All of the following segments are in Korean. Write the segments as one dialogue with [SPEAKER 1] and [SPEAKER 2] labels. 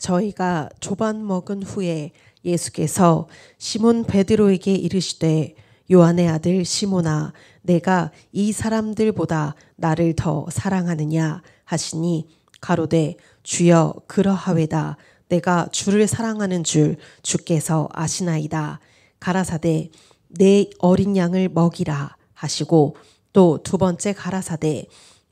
[SPEAKER 1] 저희가 조반 먹은 후에 예수께서 시몬 베드로에게 이르시되 요한의 아들 시몬아 내가 이 사람들보다 나를 더 사랑하느냐 하시니 가로되 주여 그러하외다. 내가 주를 사랑하는 줄 주께서 아시나이다. 가라사대 내 어린 양을 먹이라 하시고 또 두 번째 가라사대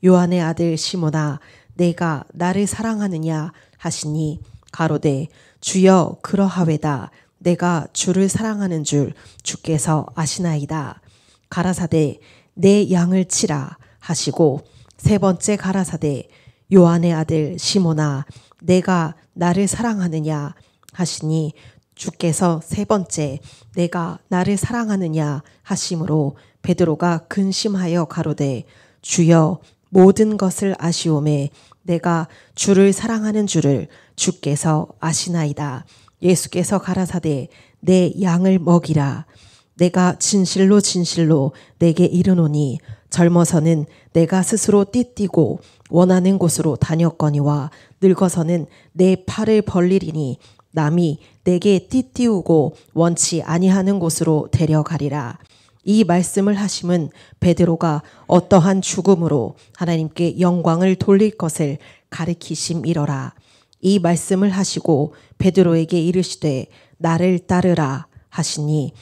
[SPEAKER 1] 요한의 아들 시몬아 내가 나를 사랑하느냐 하시니 가로되 주여 그러하외다. 내가 주를 사랑하는 줄 주께서 아시나이다. 가라사대 내 양을 치라 하시고 세 번째 가라사대 요한의 아들 시몬아 내가 나를 사랑하느냐 하시니 주께서 세 번째 내가 나를 사랑하느냐 하심으로 베드로가 근심하여 가로되 주여 모든 것을 아시오매 내가 주를 사랑하는 줄을 주께서 아시나이다. 예수께서 가라사대 내 양을 먹이라. 내가 진실로 진실로 내게 이르노니 젊어서는 내가 스스로 띠띠고 원하는 곳으로 다녔거니와 늙어서는 내 팔을 벌리리니 남이 내게 띠띠우고 원치 아니하는 곳으로 데려가리라. 이 말씀을 하심은 베드로가 어떠한 죽음으로 하나님께 영광을 돌릴 것을 가리키심이러라. 이 말씀을 하시고 베드로에게 이르시되 나를 따르라 하시니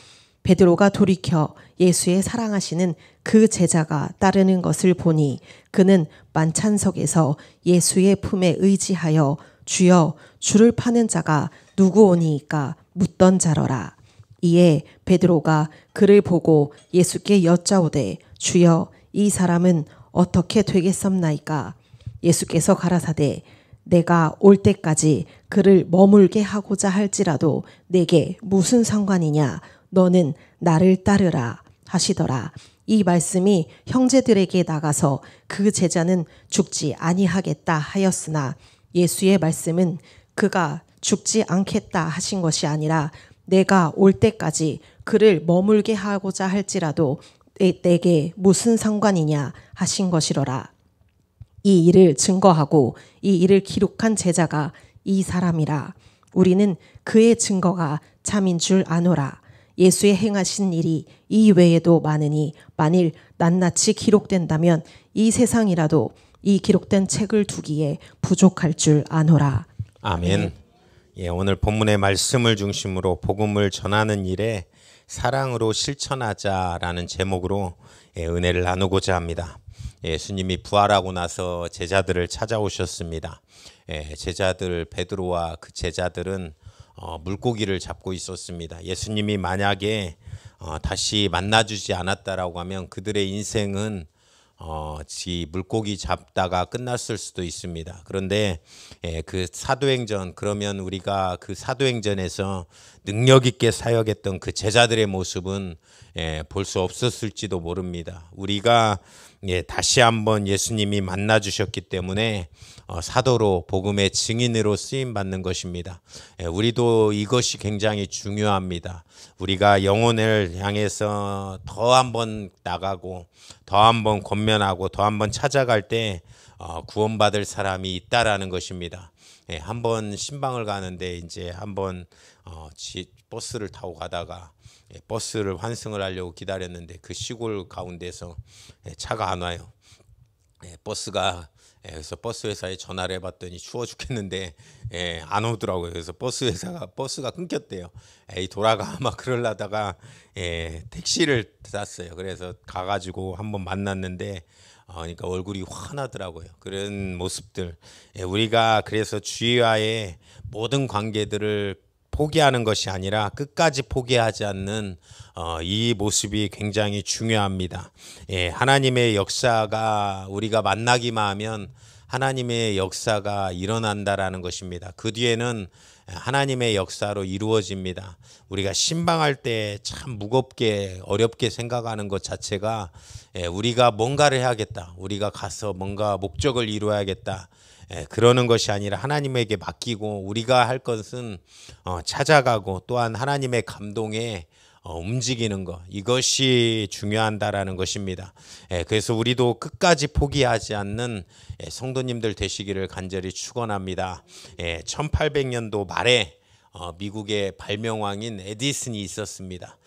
[SPEAKER 1] 베드로가 돌이켜 예수의 사랑하시는 그 제자가 따르는 것을 보니 그는 만찬석에서 예수의 품에 의지하여 주여 주를 파는 자가 누구 오니이까 묻던 자러라. 이에 베드로가 그를 보고 예수께 여짜오되 주여 이 사람은 어떻게 되겠습나이까. 예수께서 가라사대 내가 올 때까지 그를 머물게 하고자 할지라도 내게 무슨 상관이냐. 너는 나를 따르라 하시더라. 이 말씀이 형제들에게 나가서 그 제자는 죽지 아니하겠다 하였으나 예수의 말씀은 그가 죽지 않겠다 하신 것이 아니라 내가 올 때까지 그를 머물게 하고자 할지라도 내게 무슨 상관이냐 하신 것이로라. 이 일을 증거하고 이 일을 기록한 제자가 이 사람이라. 우리는 그의 증거가 참인 줄 아노라. 예수의 행하신 일이 이 외에도 많으니 만일 낱낱이 기록된다면 이 세상이라도 이 기록된 책을 두기에 부족할 줄 아노라.
[SPEAKER 2] 아멘. 예, 오늘 본문의 말씀을 중심으로 복음을 전하는 일에 사랑으로 실천하자라는 제목으로 은혜를 나누고자 합니다. 예수님이 부활하고 나서 제자들을 찾아오셨습니다. 제자들 베드로와 그 제자들은 물고기를 잡고 있었습니다. 예수님이 만약에 다시 만나주지 않았다라고 하면 그들의 인생은 물고기 잡다가 끝났을 수도 있습니다. 그런데 그 사도행전, 그러면 우리가 그 사도행전에서 능력 있게 사역했던 그 제자들의 모습은 볼 수 없었을지도 모릅니다. 우리가 다시 한번 예수님이 만나 주셨기 때문에 사도로 복음의 증인으로 쓰임 받는 것입니다. 우리도 이것이 굉장히 중요합니다. 우리가 영혼을 향해서 더 한번 나가고 더 한번 권면하고 더 한번 찾아갈 때 구원받을 사람이 있다라는 것입니다. 한번 신방을 가는데 이제 한번 버스를 타고 가다가 버스를 환승을 하려고 기다렸는데 그 시골 가운데서 차가 안 와요. 그래서 버스 회사에 전화를 해봤더니 추워 죽겠는데 안 오더라고요. 그래서 버스가 끊겼대요. 돌아가 막 그러려다가 택시를 탔어요. 그래서 가가지고 한번 만났는데 그러니까 얼굴이 환하더라고요. 그런 모습들, 우리가 그래서 주위와의 모든 관계들을 포기하는 것이 아니라 끝까지 포기하지 않는 이 모습이 굉장히 중요합니다. 하나님의 역사가 우리가 만나기만 하면 하나님의 역사가 일어난다라는 것입니다. 그 뒤에는 하나님의 역사로 이루어집니다. 우리가 신방할 때 참 무겁게 어렵게 생각하는 것 자체가 우리가 뭔가를 해야겠다, 우리가 가서 뭔가 목적을 이루어야겠다, 그러는 것이 아니라 하나님에게 맡기고 우리가 할 것은 찾아가고 또한 하나님의 감동에 움직이는 것, 이것이 중요하다라는 것입니다. 그래서 우리도 끝까지 포기하지 않는 성도님들 되시기를 간절히 축원합니다. 1800년도 말에 미국의 발명왕인 에디슨이 있었습니다.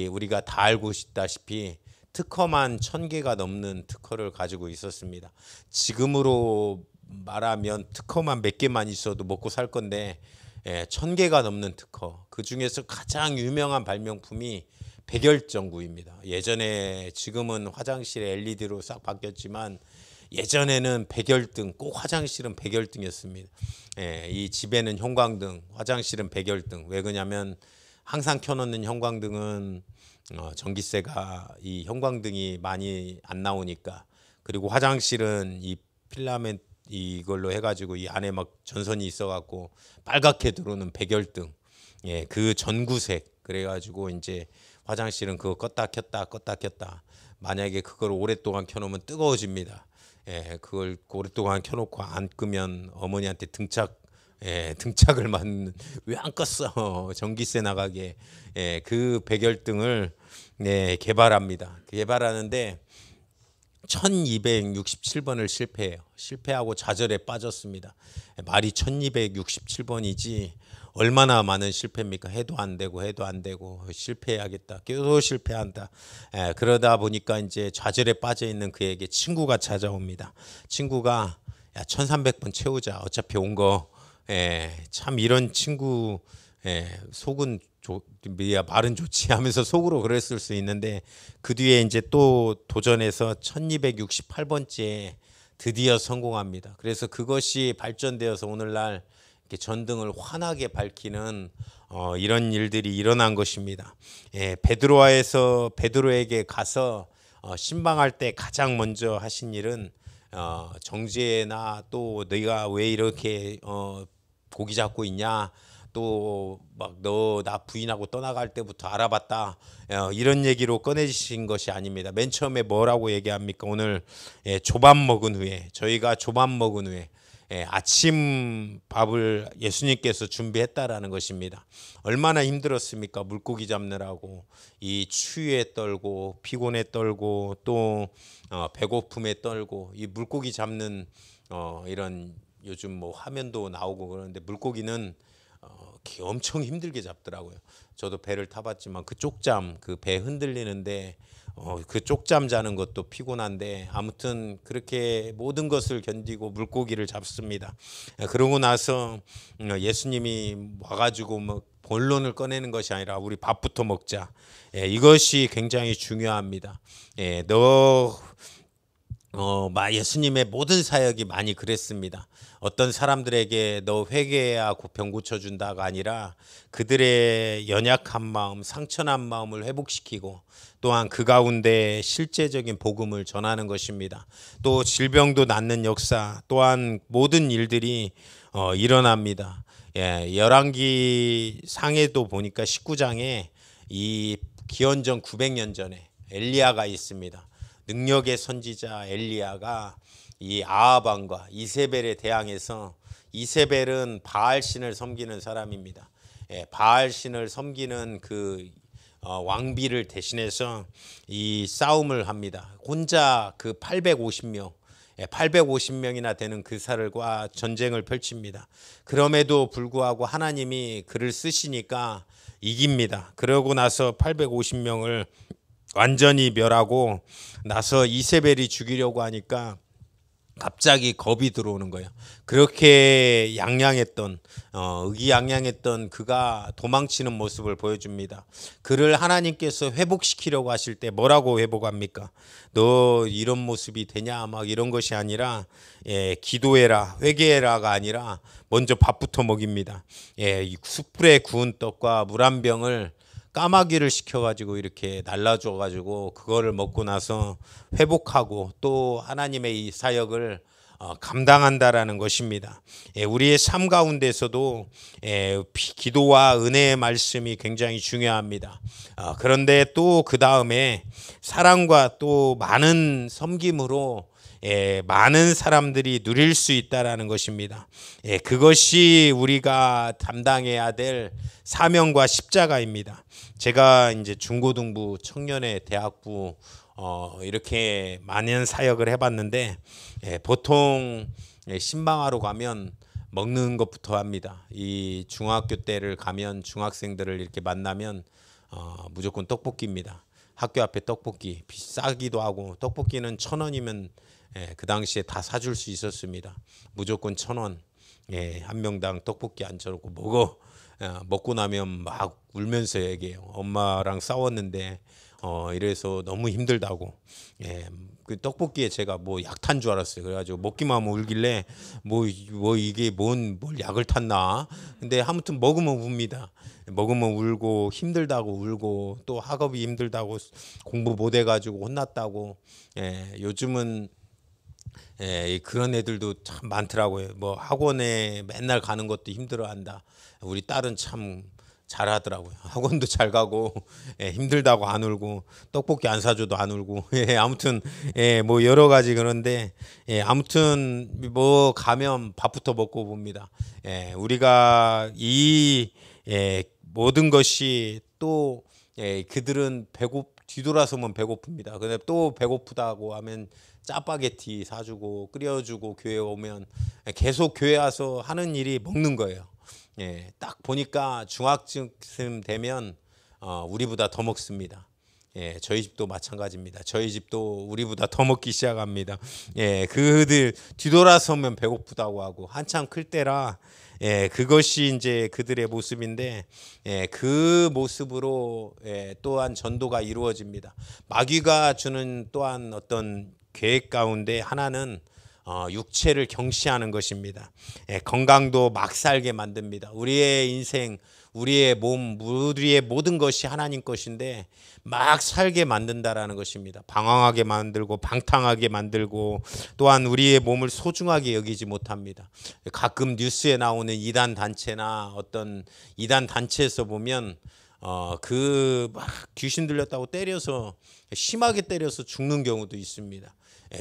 [SPEAKER 2] 우리가 다 알고 있다시피 특허만 1000개가 넘는 특허를 가지고 있었습니다. 지금으로 말하면 특허만 몇 개만 있어도 먹고 살 건데 1000개가 넘는 특허, 그 중에서 가장 유명한 발명품이 백열전구입니다. 예전에, 지금은 화장실에 LED로 싹 바뀌었지만 예전에는 백열등, 꼭 화장실은 백열등이었습니다. 이 집에는 형광등, 화장실은 백열등. 왜 그러냐면 항상 켜놓는 형광등은 전기세가, 이 형광등이 많이 안 나오니까. 그리고 화장실은 이 필라멘트 이걸로 해가지고 이 안에 막 전선이 있어갖고 빨갛게 들어오는 백열등, 그 전구색. 그래가지고 이제 화장실은 그거 껐다 켰다. 만약에 그걸 오랫동안 켜놓으면 뜨거워집니다. 그걸 오랫동안 켜놓고 안 끄면 어머니한테 등짝을 맞는, 왜 안 껐어? 전기세 나가게. 그 백열등을 개발합니다. 개발하는데 1267번을 실패하고 좌절에 빠졌습니다. 말이 1267번이지 얼마나 많은 실패입니까? 해도 안 되고 실패해야겠다. 계속 실패한다. 그러다 보니까 이제 좌절에 빠져 있는 그에게 친구가 찾아옵니다. 친구가, 야, 1300번 채우자. 어차피 온 거. 참 이런 친구, 속은 말은 좋지 하면서 속으로 그랬을 수 있는데, 그 뒤에 이제 또 도전해서 1268번째에 드디어 성공합니다. 그래서 그것이 발전되어서 오늘날 이렇게 전등을 환하게 밝히는 이런 일들이 일어난 것입니다. 베드로에게 가서 신방할 때 가장 먼저 하신 일은 정죄나 또 너희가 왜 이렇게 고기 잡고 있냐, 또 막 너 나 부인하고 떠나갈 때부터 알아봤다, 이런 얘기로 꺼내주신 것이 아닙니다. 맨 처음에 뭐라고 얘기합니까? 오늘 조밥 먹은 후에, 저희가 조밥 먹은 후에 아침 밥을 예수님께서 준비했다라는 것입니다. 얼마나 힘들었습니까? 물고기 잡느라고 이 추위에 떨고 피곤에 떨고 또 배고픔에 떨고, 이 물고기 잡는 이런, 요즘 뭐 화면도 나오고 그러는데 물고기는 엄청 힘들게 잡더라고요. 저도 배를 타봤지만 그 쪽잠, 그 배 흔들리는데 그 쪽잠 자는 것도 피곤한데, 아무튼 그렇게 모든 것을 견디고 물고기를 잡습니다. 그러고 나서 예수님이 와가지고 뭐 본론을 꺼내는 것이 아니라 우리 밥부터 먹자. 이것이 굉장히 중요합니다. 예수님의 모든 사역이 많이 그랬습니다. 어떤 사람들에게 너 회개하고 병 고쳐준다가 아니라 그들의 연약한 마음, 상처난 마음을 회복시키고 또한 그 가운데 실제적인 복음을 전하는 것입니다. 또 질병도 낫는 역사, 또한 모든 일들이 일어납니다. 열왕기 상에도 보니까 19장에 이 기원전 900년 전에 엘리야가 있습니다. 능력의 선지자 엘리야가 이 아합 왕과 이세벨에 대항해서, 이세벨은 바알 신을 섬기는 사람입니다. 바알 신을 섬기는 그 왕비를 대신해서 이 싸움을 합니다. 혼자 그 850명이나 되는 그 사람과 전쟁을 펼칩니다. 그럼에도 불구하고 하나님이 그를 쓰시니까 이깁니다. 그러고 나서 850명을 완전히 멸하고 나서 이세벨이 죽이려고 하니까 갑자기 겁이 들어오는 거예요. 그렇게 의기양양했던 그가 도망치는 모습을 보여줍니다. 그를 하나님께서 회복시키려고 하실 때 뭐라고 회복합니까? 너 이런 모습이 되냐, 막 이런 것이 아니라 기도해라, 회개해라가 아니라 먼저 밥부터 먹입니다. 숯불에 구운 떡과 물 한 병을 까마귀를 시켜가지고 이렇게 날라줘가지고 그거를 먹고 나서 회복하고 또 하나님의 이 사역을 감당한다라는 것입니다. 우리의 삶 가운데서도 기도와 은혜의 말씀이 굉장히 중요합니다. 그런데 또 그 다음에 사랑과 또 많은 섬김으로 많은 사람들이 누릴 수 있다라는 것입니다. 그것이 우리가 담당해야 될 사명과 십자가입니다. 제가 이제 중고등부, 청년회, 대학부 이렇게 많은 사역을 해봤는데 보통 신방하러 가면 먹는 것부터 합니다. 이 중학교 때를 가면 중학생들을 이렇게 만나면 무조건 떡볶이입니다. 학교 앞에 떡볶이 비싸기도 하고 떡볶이는 1,000원이면 그 당시에 다 사줄 수 있었습니다. 무조건 1,000원. 한 명당 떡볶이 앉혀놓고 먹고 나면 막 울면서 얘기해요. 엄마랑 싸웠는데 이래서 너무 힘들다고. 그 떡볶이에 제가 뭐 약 탄 줄 알았어요. 그래가지고 먹기만 하면 울길래 뭐 이게 뭘 약을 탔나. 근데 아무튼 먹으면 웁니다. 먹으면 울고 힘들다고 울고 또 학업이 힘들다고 공부 못 해가지고 혼났다고. 요즘은 그런 애들도 참 많더라고요. 뭐 학원에 맨날 가는 것도 힘들어한다. 우리 딸은 참 잘하더라고요. 학원도 잘 가고 힘들다고 안 울고 떡볶이 안 사줘도 안 울고 아무튼 뭐 여러 가지 그런데 아무튼 뭐 가면 밥부터 먹고 봅니다. 우리가 이 모든 것이 또 그들은 뒤돌아서면 배고픕니다. 근데 또 배고프다고 하면 짜파게티 사주고 끓여주고 교회 오면 계속 교회 와서 하는 일이 먹는 거예요. 딱 보니까 중학쯤 되면 우리보다 더 먹습니다. 저희 집도 마찬가지입니다. 저희 집도 우리보다 더 먹기 시작합니다. 그들 뒤돌아서면 배고프다고 하고 한참 클 때라 그것이 이제 그들의 모습인데 그 모습으로 또한 전도가 이루어집니다. 마귀가 주는 또한 어떤 계획 가운데 하나는 육체를 경시하는 것입니다. 건강도 막 살게 만듭니다. 우리의 인생, 우리의 몸, 우리의 모든 것이 하나님 것인데 막 살게 만든다라는 것입니다. 방황하게 만들고 방탕하게 만들고 또한 우리의 몸을 소중하게 여기지 못합니다. 가끔 뉴스에 나오는 이단 단체나 어떤 이단 단체에서 보면 막 귀신 들렸다고 때려서 심하게 때려서 죽는 경우도 있습니다.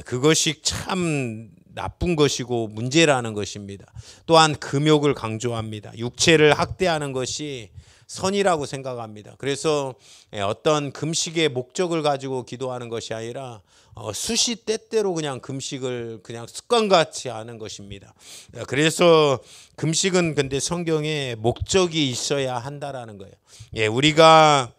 [SPEAKER 2] 그것이 참 나쁜 것이고 문제라는 것입니다. 또한 금욕을 강조합니다. 육체를 학대하는 것이 선이라고 생각합니다. 그래서 어떤 금식의 목적을 가지고 기도하는 것이 아니라 수시 때때로 그냥 금식을 그냥 습관같이 하는 것입니다. 그래서 금식은 근데 성경에 목적이 있어야 한다라는 거예요. 우리가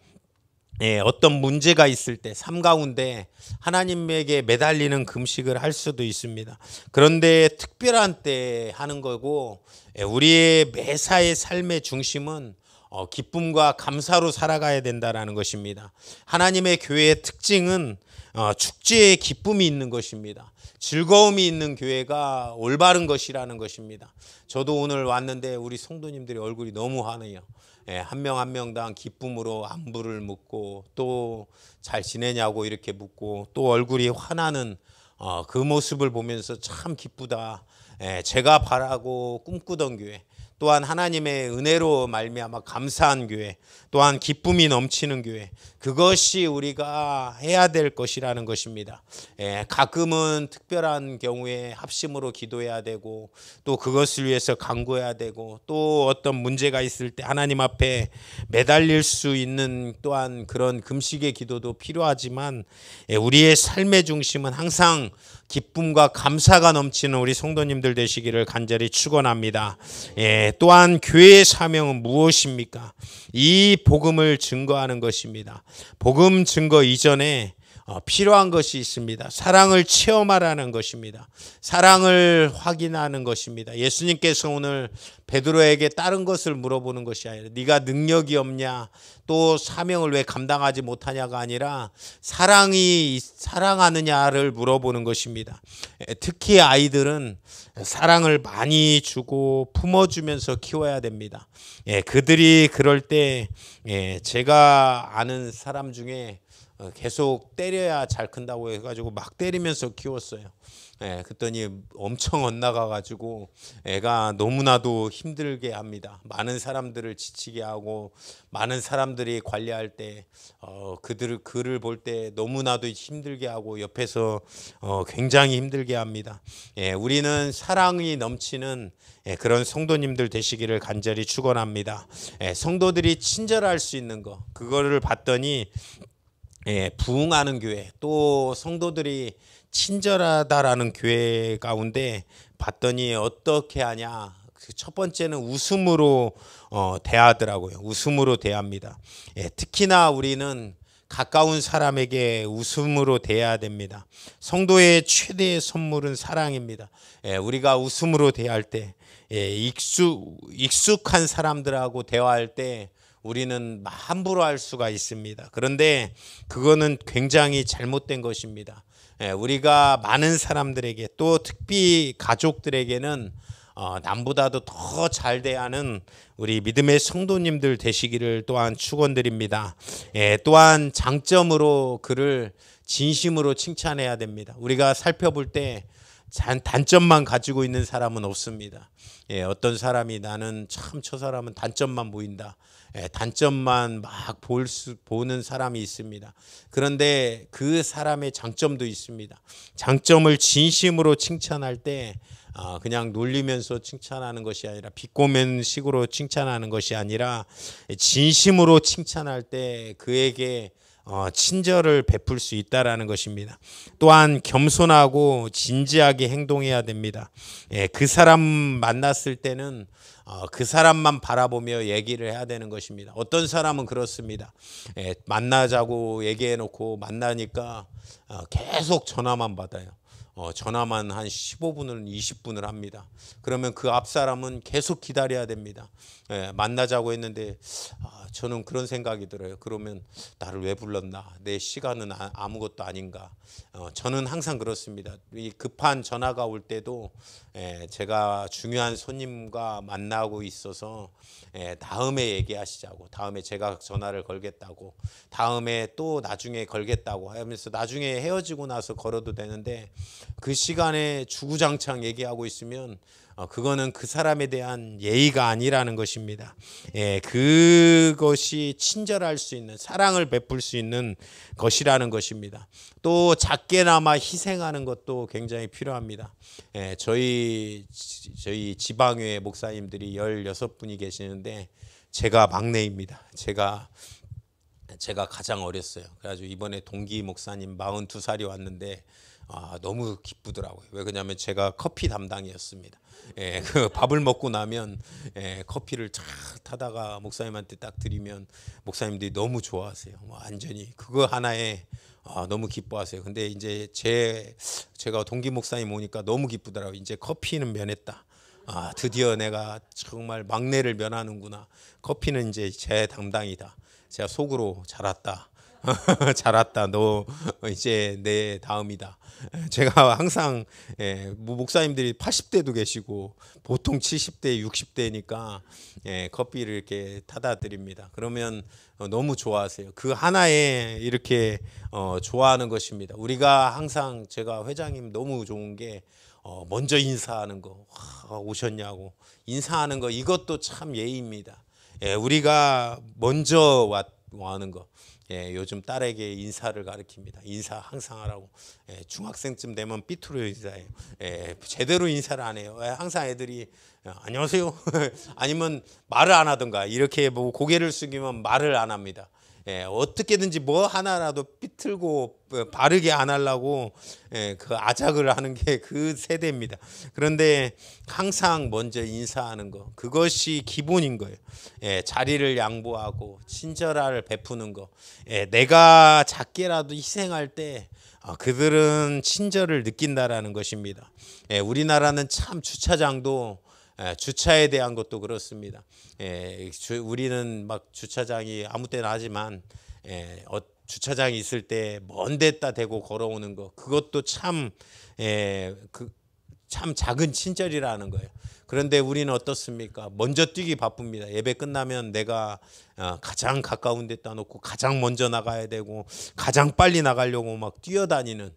[SPEAKER 2] 어떤 문제가 있을 때 삶 가운데 하나님에게 매달리는 금식을 할 수도 있습니다. 그런데 특별한 때 하는 거고 우리의 매사의 삶의 중심은 기쁨과 감사로 살아가야 된다라는 것입니다. 하나님의 교회의 특징은 축제에 기쁨이 있는 것입니다. 즐거움이 있는 교회가 올바른 것이라는 것입니다. 저도 오늘 왔는데 우리 성도님들의 얼굴이 너무 환해요. 한 명 한 명당 기쁨으로 안부를 묻고 또 잘 지내냐고 이렇게 묻고 또 얼굴이 환하는 그 모습을 보면서 참 기쁘다. 제가 바라고 꿈꾸던 교회, 또한 하나님의 은혜로 말미암아 감사한 교회, 또한 기쁨이 넘치는 교회, 그것이 우리가 해야 될 것이라는 것입니다. 가끔은 특별한 경우에 합심으로 기도해야 되고 또 그것을 위해서 간구해야 되고 또 어떤 문제가 있을 때 하나님 앞에 매달릴 수 있는 또한 그런 금식의 기도도 필요하지만 우리의 삶의 중심은 항상 기쁨과 감사가 넘치는 우리 성도님들 되시기를 간절히 축원합니다. 또한 교회의 사명은 무엇입니까? 이 복음을 증거하는 것입니다. 복음 증거 이전에 필요한 것이 있습니다. 사랑을 체험하라는 것입니다. 사랑을 확인하는 것입니다. 예수님께서 오늘 베드로에게 다른 것을 물어보는 것이 아니라 네가 능력이 없냐, 또 사명을 왜 감당하지 못하냐가 아니라 사랑하느냐를 물어보는 것입니다. 특히 아이들은 사랑을 많이 주고 품어주면서 키워야 됩니다. 그들이 그럴 때 제가 아는 사람 중에 계속 때려야 잘 큰다고 해가지고 막 때리면서 키웠어요. 그랬더니 엄청 엇나가가지고 애가 너무나도 힘들게 합니다. 많은 사람들을 지치게 하고 많은 사람들이 관리할 때 그를 볼 때 너무나도 힘들게 하고 옆에서 굉장히 힘들게 합니다. 우리는 사랑이 넘치는 그런 성도님들 되시기를 간절히 축원합니다. 성도들이 친절할 수 있는 거 그거를 봤더니 부흥하는 교회 또 성도들이 친절하다라는 교회 가운데 봤더니 어떻게 하냐. 첫 번째는 웃음으로 대하더라고요. 웃음으로 대합니다. 특히나 우리는 가까운 사람에게 웃음으로 대해야 됩니다. 성도의 최대의 선물은 사랑입니다. 우리가 웃음으로 대할 때 익숙한 사람들하고 대화할 때 우리는 함부로 할 수가 있습니다. 그런데 그거는 굉장히 잘못된 것입니다. 우리가 많은 사람들에게 또 특히 가족들에게는 남보다도 더 잘 대하는 우리 믿음의 성도님들 되시기를 또한 축원드립니다. 또한 장점으로 그를 진심으로 칭찬해야 됩니다. 우리가 살펴볼 때 단점만 가지고 있는 사람은 없습니다. 어떤 사람이 나는 참 저 사람은 단점만 보인다. 단점만 막 보는 사람이 있습니다. 그런데 그 사람의 장점도 있습니다. 장점을 진심으로 칭찬할 때 그냥 놀리면서 칭찬하는 것이 아니라 비꼬는 식으로 칭찬하는 것이 아니라 진심으로 칭찬할 때 그에게 친절을 베풀 수 있다라는 것입니다. 또한 겸손하고 진지하게 행동해야 됩니다. 그 사람 만났을 때는 그 사람만 바라보며 얘기를 해야 되는 것입니다. 어떤 사람은 그렇습니다. 만나자고 얘기해 놓고 만나니까 계속 전화만 받아요. 전화만 한 15분을 20분을 합니다. 그러면 그 앞 사람은 계속 기다려야 됩니다. 만나자고 했는데 저는 그런 생각이 들어요. 그러면 나를 왜 불렀나? 내 시간은 아무것도 아닌가? 저는 항상 그렇습니다. 이 급한 전화가 올 때도 제가 중요한 손님과 만나고 있어서 다음에 얘기하시자고, 다음에 제가 전화를 걸겠다고, 다음에 또 나중에 걸겠다고 하면서 나중에 헤어지고 나서 걸어도 되는데 그 시간에 주구장창 얘기하고 있으면 그거는 그 사람에 대한 예의가 아니라는 것입니다. 그것이 친절할 수 있는 사랑을 베풀 수 있는 것이라는 것입니다. 또 작게나마 희생하는 것도 굉장히 필요합니다. 저희 지방회 목사님들이 16분이 계시는데 제가 막내입니다. 제가 가장 어렸어요. 그래가지고 이번에 동기 목사님 42살이 왔는데 너무 기쁘더라고요. 왜 그러냐면 제가 커피 담당이었습니다. 그 밥을 먹고 나면 커피를 쫙 타다가 목사님한테 딱 드리면 목사님들이 너무 좋아하세요. 완전히 그거 하나에 너무 기뻐하세요. 근데 이제 제가 동기 목사님 오니까 너무 기쁘더라고요. 이제 커피는 면했다. 드디어 내가 정말 막내를 면하는구나. 커피는 이제 제 담당이다. 제가 속으로 잘 왔다. 너 이제 내 다음이다. 제가 항상 목사님들이 80대도 계시고 보통 70대, 60대니까 커피를 이렇게 타다 드립니다. 그러면 너무 좋아하세요. 그 하나에 이렇게 좋아하는 것입니다. 우리가 항상 제가 회장님 너무 좋은 게 먼저 인사하는 거, 오셨냐고 인사하는 거 이것도 참 예의입니다. 우리가 먼저 와는 거. 요즘 딸에게 인사를 가르칩니다. 인사 항상 하라고. 중학생쯤 되면 삐뚤어 인사해요. 제대로 인사를 안 해요. 항상 애들이 안녕하세요. 아니면 말을 안 하던가 이렇게 뭐 고개를 숙이면 말을 안 합니다. 어떻게든지 뭐 하나라도 삐틀고 바르게 안 하려고 그 아작을 하는 게 그 세대입니다. 그런데 항상 먼저 인사하는 거 그것이 기본인 거예요. 자리를 양보하고 친절함을 베푸는 거. 내가 작게라도 희생할 때 그들은 친절을 느낀다라는 것입니다. 우리나라는 참 주차장도 주차에 대한 것도 그렇습니다. 우리는 막 주차장이 아무 때나 하지만 주차장이 있을 때 먼 데다 대고 걸어오는 거 그것도 참 참 작은 친절이라는 거예요. 그런데 우리는 어떻습니까? 먼저 뛰기 바쁩니다. 예배 끝나면 내가 가장 가까운 데다 놓고 가장 먼저 나가야 되고 가장 빨리 나가려고 막 뛰어다니는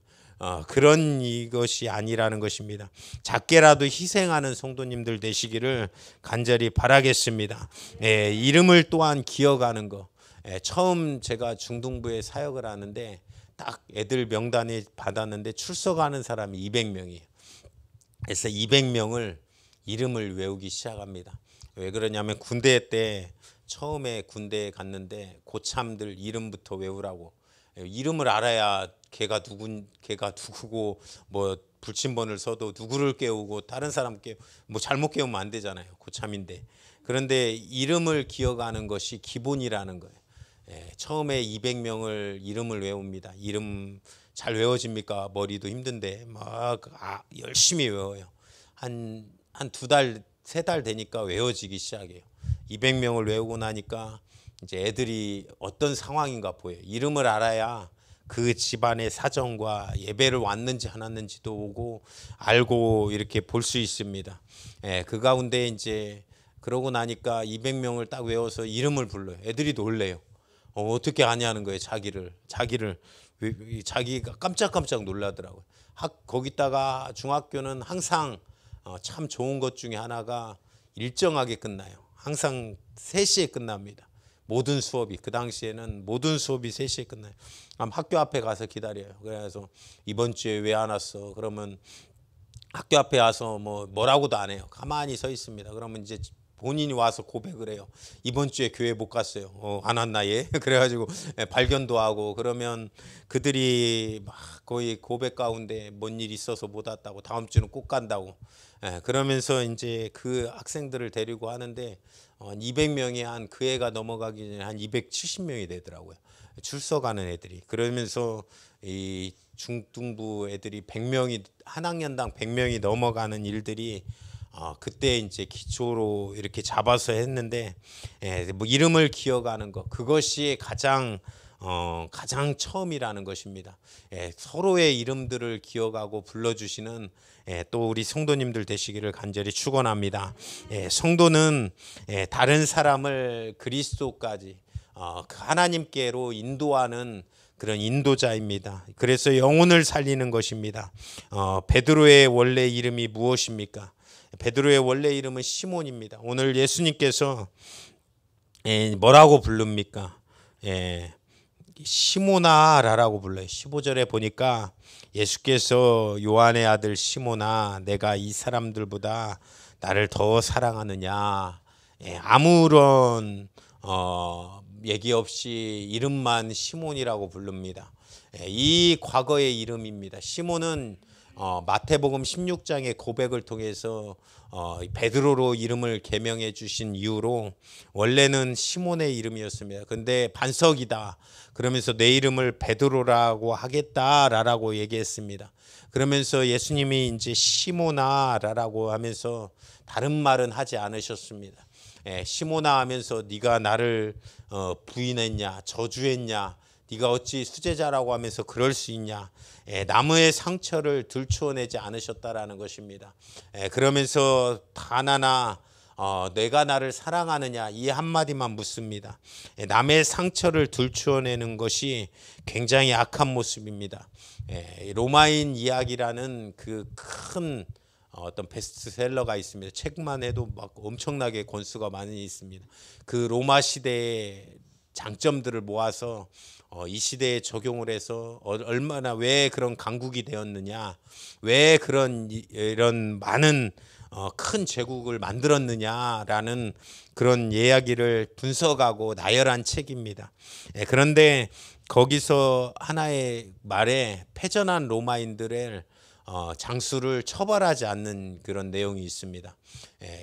[SPEAKER 2] 그런 이것이 아니라는 것입니다. 작게라도 희생하는 성도님들 되시기를 간절히 바라겠습니다. 이름을 또한 기억하는 거. 처음 제가 중등부에 사역을 하는데 딱 애들 명단에 받았는데 출석하는 사람이 200명이에요. 그래서 200명을 이름을 외우기 시작합니다. 왜 그러냐면 군대 때 처음에 군대에 갔는데 고참들 이름부터 외우라고. 이름을 알아야 걔가 누구고 뭐 불침번을 써도 누구를 깨우고 다른 사람 뭐 잘못 깨우면 안 되잖아요. 고참인데. 그런데 이름을 기억하는 것이 기본이라는 거예요. 처음에 200명을 이름을 외웁니다. 이름 잘 외워집니까? 머리도 힘든데 막 열심히 외워요. 한 2달, 3달 되니까 외워지기 시작해요. 200명을 외우고 나니까 이제 애들이 어떤 상황인가 보여요. 이름을 알아야 그 집안의 사정과 예배를 왔는지 안 왔는지도 오고 알고 이렇게 볼 수 있습니다. 그 가운데 이제 그러고 나니까 200명을 딱 외워서 이름을 불러요. 애들이 놀래요. 어떻게 아냐는 거예요. 자기가 깜짝깜짝 놀라더라고요. 거기다가 중학교는 항상 참 좋은 것 중에 하나가 일정하게 끝나요. 항상 3시에 끝납니다. 모든 수업이 그 당시에는 모든 수업이 3시에 끝나요. 학교 앞에 가서 기다려요. 그래서 이번 주에 왜 안 왔어? 그러면 학교 앞에 와서 뭐라고도 안 해요. 가만히 서 있습니다. 그러면 이제 본인이 와서 고백을 해요. 이번 주에 교회 못 갔어요. 안 왔나 얘? 그래가지고 발견도 하고 그러면 그들이 막 거의 고백 가운데 뭔 일 있어서 못 왔다고 다음 주는 꼭 간다고. 그러면서 이제 그 학생들을 데리고 하는데 200명이 한 그 해가 넘어가기 전에 한 270명이 되더라고요. 출석하는 애들이. 그러면서 이 중등부 애들이 100명이 한 학년당 100명이 넘어가는 일들이 그때 이제 기초로 이렇게 잡아서 했는데 뭐 이름을 기억하는 것 그것이 가장 처음이라는 것입니다. 서로의 이름들을 기억하고 불러주시는 또 우리 성도님들 되시기를 간절히 축원합니다. 성도는 다른 사람을 그리스도까지 하나님께로 인도하는 그런 인도자입니다. 그래서 영혼을 살리는 것입니다. 베드로의 원래 이름이 무엇입니까? 베드로의 원래 이름은 시몬입니다. 오늘 예수님께서 뭐라고 부릅니까? 시몬아라고 불러요. 15절에 보니까 예수께서 요한의 아들 시몬아 내가 이 사람들보다 나를 더 사랑하느냐. 아무런 얘기 없이 이름만 시몬이라고 부릅니다. 이 과거의 이름입니다. 시몬은 마태복음 16장의 고백을 통해서 베드로로 이름을 개명해 주신 이후로 원래는 시몬의 이름이었습니다. 근데 반석이다. 그러면서 내 이름을 베드로라고 하겠다라고 얘기했습니다. 그러면서 예수님이 이제 시몬아라고 하면서 다른 말은 하지 않으셨습니다. 시몬아 하면서 네가 나를 부인했냐 저주했냐 네가 어찌 수제자라고 하면서 그럴 수 있냐. 남의 상처를 들추어내지 않으셨다라는 것입니다. 그러면서 단 하나 내가 나를 사랑하느냐 이 한마디만 묻습니다. 남의 상처를 들추어내는 것이 굉장히 악한 모습입니다. 로마인 이야기라는 그 큰 어떤 베스트셀러가 있습니다. 책만 해도 막 엄청나게 권수가 많이 있습니다. 그 로마 시대의 장점들을 모아서 이 시대에 적용을 해서 얼마나 왜 그런 강국이 되었느냐, 왜 이런 많은 큰 제국을 만들었느냐라는 그런 이야기를 분석하고 나열한 책입니다. 그런데 거기서 하나의 말에 패전한 로마인들의 장수를 처벌하지 않는 그런 내용이 있습니다.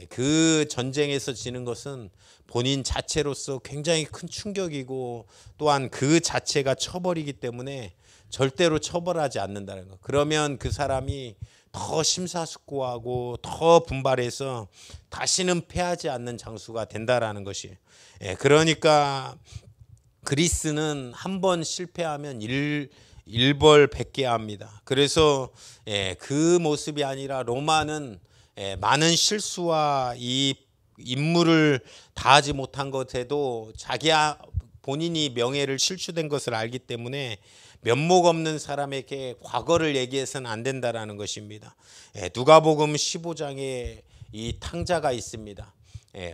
[SPEAKER 2] 그 전쟁에서 지는 것은 본인 자체로서 굉장히 큰 충격이고 또한 그 자체가 처벌이기 때문에 절대로 처벌하지 않는다는 것. 그러면 그 사람이 더 심사숙고하고 더 분발해서 다시는 패하지 않는 장수가 된다라는 것이에요. 그러니까 그리스는 한 번 실패하면 일벌백계합니다. 그래서 그 모습이 아니라 로마는 많은 실수와 이 임무를 다하지 못한 것에도 본인이 명예를 실추된 것을 알기 때문에 면목 없는 사람에게 과거를 얘기해서는 안 된다라는 것입니다. 누가복음 15장에 이 탕자가 있습니다.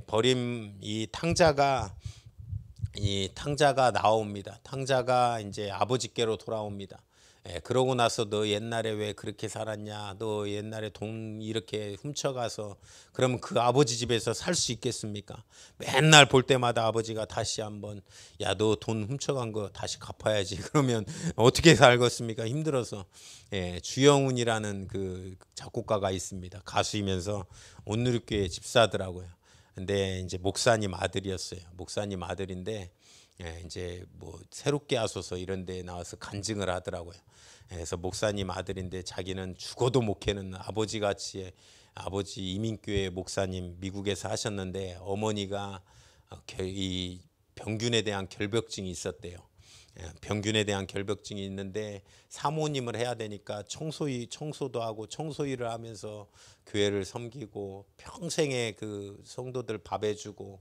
[SPEAKER 2] 버림 이 탕자가 나옵니다. 탕자가 이제 아버지께로 돌아옵니다. 그러고 나서 너 옛날에 왜 그렇게 살았냐? 너 옛날에 돈 이렇게 훔쳐가서 그러면 그 아버지 집에서 살 수 있겠습니까? 맨날 볼 때마다 아버지가 다시 한번 야, 너 돈 훔쳐간 거 다시 갚아야지. 그러면 어떻게 살겠습니까? 힘들어서. 주영훈이라는 그 작곡가가 있습니다. 가수이면서 온누리교회 집사더라고요. 근데 이제 목사님 아들이었어요. 목사님 아들인데 이제 뭐 새롭게 하소서 이런 데 나와서 간증을 하더라고요. 그래서 목사님 아들인데 자기는 죽어도 목회는 아버지같이 아버지 이민교회 목사님 미국에서 하셨는데 어머니가 이 병균에 대한 결벽증이 있었대요. 병균에 대한 결벽증이 있는데 사모님을 해야 되니까 청소도 하고 청소일을 하면서 교회를 섬기고 평생에 그 성도들 밥 해주고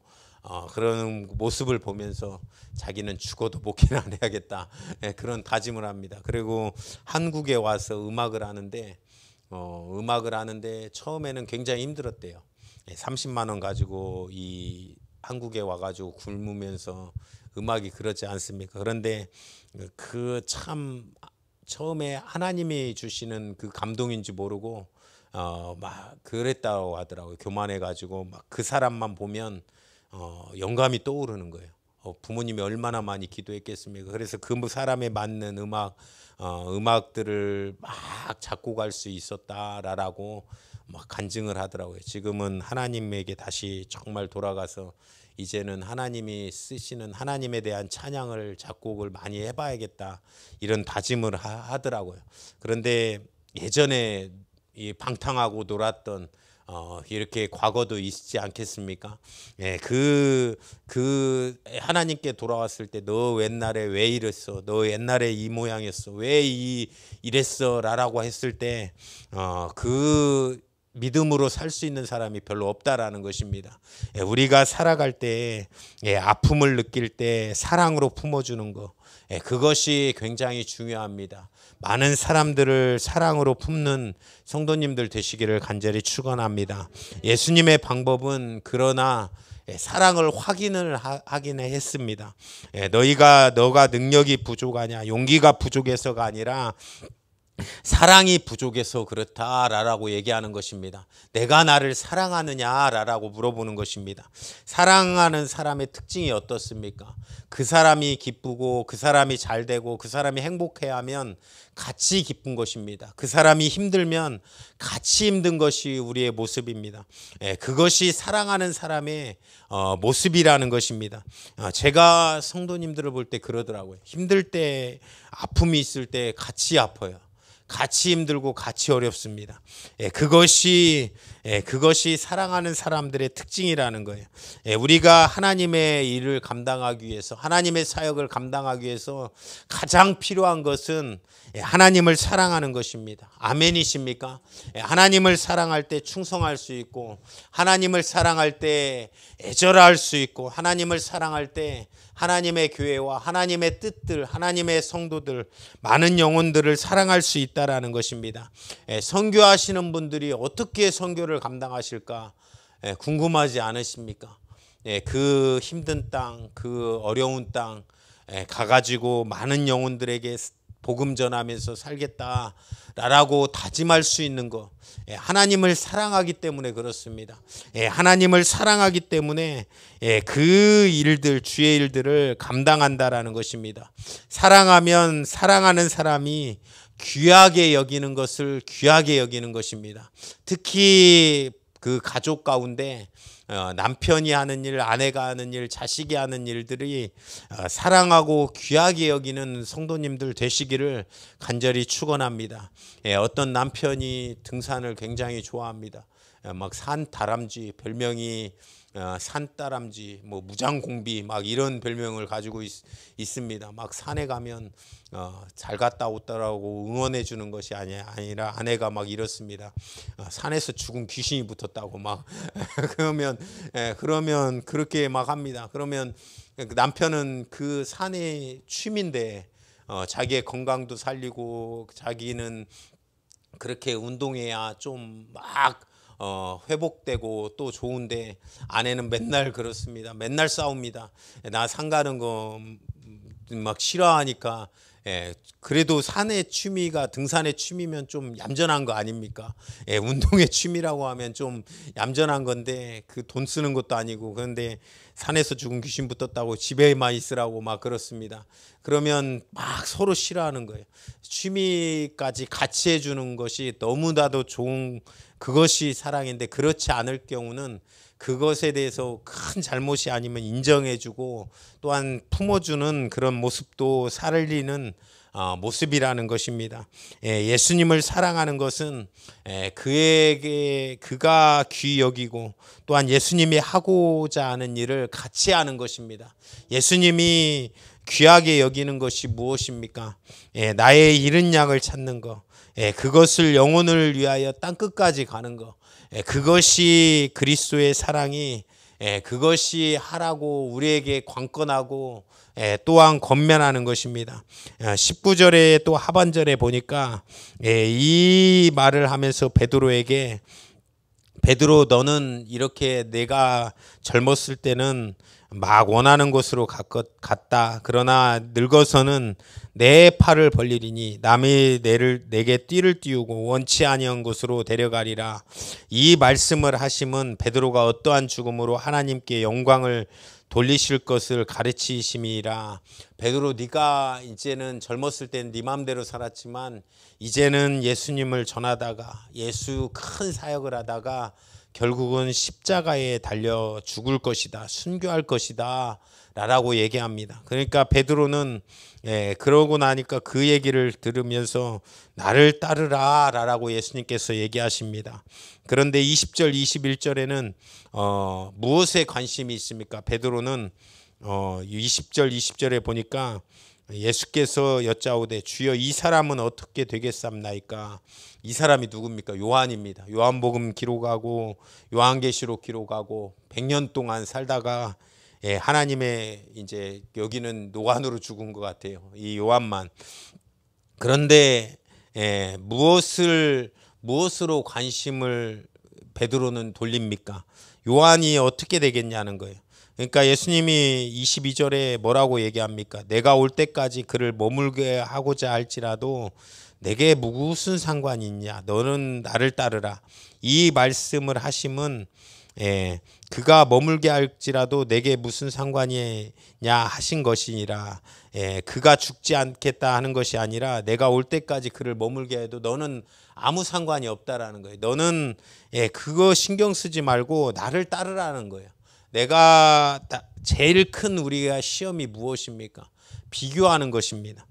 [SPEAKER 2] 그런 모습을 보면서 자기는 죽어도 목회는 안 해야겠다 그런 다짐을 합니다. 그리고 한국에 와서 음악을 하는데 처음에는 굉장히 힘들었대요. 30만 원 가지고 이 한국에 와가지고 굶으면서 음악이 그렇지 않습니까? 그런데 그 참 처음에 하나님이 주시는 그 감동인지 모르고 막 그랬다고 하더라고요. 교만해가지고 막 그 사람만 보면 영감이 떠오르는 거예요. 부모님이 얼마나 많이 기도했겠습니까? 그래서 그 사람에 맞는 음악들을 막 작곡할 수 있었다라고 막 간증을 하더라고요. 지금은 하나님에게 다시 정말 돌아가서 이제는 하나님이 쓰시는 하나님에 대한 찬양을 작곡을 많이 해봐야겠다 이런 다짐을 하더라고요. 그런데 예전에 이 방탕하고 놀았던 이렇게 과거도 있지 않겠습니까? 그 하나님께 돌아왔을 때 너 옛날에 왜 이랬어? 너 옛날에 이 모양이었어? 왜 이랬어? 라고 했을 때 그 믿음으로 살 수 있는 사람이 별로 없다라는 것입니다. 우리가 살아갈 때 아픔을 느낄 때 사랑으로 품어주는 것 그것이 굉장히 중요합니다. 많은 사람들을 사랑으로 품는 성도님들 되시기를 간절히 축원합니다. 예수님의 방법은 그러나 사랑을 확인을 하긴 했습니다. 너가 능력이 부족하냐 용기가 부족해서가 아니라 사랑이 부족해서 그렇다라고 얘기하는 것입니다. 내가 나를 사랑하느냐라고 물어보는 것입니다. 사랑하는 사람의 특징이 어떻습니까? 그 사람이 기쁘고 그 사람이 잘 되고 그 사람이 행복해하면 같이 기쁜 것입니다. 그 사람이 힘들면 같이 힘든 것이 우리의 모습입니다. 그것이 사랑하는 사람의 모습이라는 것입니다. 제가 성도님들을 볼 때 그러더라고요. 힘들 때 아픔이 있을 때 같이 아파요. 같이 힘들고 같이 어렵습니다. 그것이 사랑하는 사람들의 특징이라는 거예요. 우리가 하나님의 일을 감당하기 위해서 하나님의 사역을 감당하기 위해서 가장 필요한 것은 하나님을 사랑하는 것입니다. 아멘이십니까? 하나님을 사랑할 때 충성할 수 있고 하나님을 사랑할 때 애절할 수 있고 하나님을 사랑할 때 하나님의 교회와 하나님의 뜻들, 하나님의 성도들, 많은 영혼들을 사랑할 수 있다라는 것입니다. 선교하시는 분들이 어떻게 선교를 감당하실까 궁금하지 않으십니까? 그 힘든 땅, 그 어려운 땅 가가지고 많은 영혼들에게 복음 전하면서 살겠다라고 다짐할 수 있는 것 하나님을 사랑하기 때문에 그렇습니다. 하나님을 사랑하기 때문에 그 일들 주의 일들을 감당한다라는 것입니다. 사랑하면 사랑하는 사람이 귀하게 여기는 것을 귀하게 여기는 것입니다. 특히 그 가족 가운데 남편이 하는 일, 아내가 하는 일, 자식이 하는 일들이 사랑하고 귀하게 여기는 성도님들 되시기를 간절히 축원합니다. 어떤 남편이 등산을 굉장히 좋아합니다. 막 산다람쥐, 별명이 산다람쥐, 뭐 무장공비 막 이런 별명을 가지고 있습니다. 막 산에 가면 잘 갔다 오더라고 응원해 주는 것이 아니라 아내가 막 이렇습니다. 산에서 죽은 귀신이 붙었다고 막 그러면 그렇게 막 합니다. 그러면 남편은 그 산의 취미인데 자기의 건강도 살리고 자기는 그렇게 운동해야 좀 막 회복되고 또 좋은데 아내는 맨날 그렇습니다. 맨날 싸웁니다. 나 산 가는 거 막 싫어하니까. 그래도 산의 취미가 등산의 취미면 좀 얌전한 거 아닙니까? 운동의 취미라고 하면 좀 얌전한 건데 그 돈 쓰는 것도 아니고 그런데 산에서 죽은 귀신 붙었다고 집에만 있으라고 막 그렇습니다. 그러면 막 서로 싫어하는 거예요. 취미까지 같이 해주는 것이 너무나도 좋은 그것이 사랑인데 그렇지 않을 경우는 그것에 대해서 큰 잘못이 아니면 인정해주고 또한 품어주는 그런 모습도 살리는 모습이라는 것입니다. 예수님을 사랑하는 것은 그가 귀히 여기고 또한 예수님이 하고자 하는 일을 같이 하는 것입니다. 예수님이 귀하게 여기는 것이 무엇입니까? 나의 잃은 양을 찾는 것, 그것을 영혼을 위하여 땅끝까지 가는 것, 그것이 그리스도의 사랑이 그것이 하라고 우리에게 관건하고 또한 권면하는 것입니다. 19절에 또 하반절에 보니까 이 말을 하면서 베드로에게 베드로 너는 이렇게 내가 젊었을 때는 막 원하는 곳으로 갔다. 그러나 늙어서는 내 팔을 벌리리니 남이 내게 띠를 띄우고 원치 아니한 곳으로 데려가리라. 이 말씀을 하심은 베드로가 어떠한 죽음으로 하나님께 영광을 돌리실 것을 가르치심이라. 베드로 네가 이제는 젊었을 때는 네 마음대로 살았지만 이제는 예수님을 전하다가 예수 큰 사역을 하다가 결국은 십자가에 달려 죽을 것이다. 순교할 것이다. 라고 얘기합니다. 그러니까 베드로는 그러고 나니까 그 얘기를 들으면서 나를 따르라 라고 예수님께서 얘기하십니다. 그런데 20절 21절에는 무엇에 관심이 있습니까? 베드로는 20절 20절에 보니까 예수께서 여짜오되 주여 이 사람은 어떻게 되겠삼나이까? 이 사람이 누굽니까? 요한입니다. 요한복음 기록하고 요한계시록 기록하고 100년 동안 살다가 하나님의 이제 여기는 노관으로 죽은 것 같아요. 이 요한만. 그런데 무엇으로 관심을 베드로는 돌립니까? 요한이 어떻게 되겠냐는 거예요. 그러니까 예수님이 22절에 뭐라고 얘기합니까? 내가 올 때까지 그를 머물게 하고자 할지라도 내게 무슨 상관이 있냐? 너는 나를 따르라. 이 말씀을 하심은 그가 머물게 할지라도 내게 무슨 상관이냐 하신 것이니라. 그가 죽지 않겠다 하는 것이 아니라 내가 올 때까지 그를 머물게 해도 너는 아무 상관이 없다라는 거예요. 너는 그거 신경 쓰지 말고 나를 따르라는 거예요. 내가 제일 큰 우리가 시험이 무엇입니까? 비교하는 것입니다.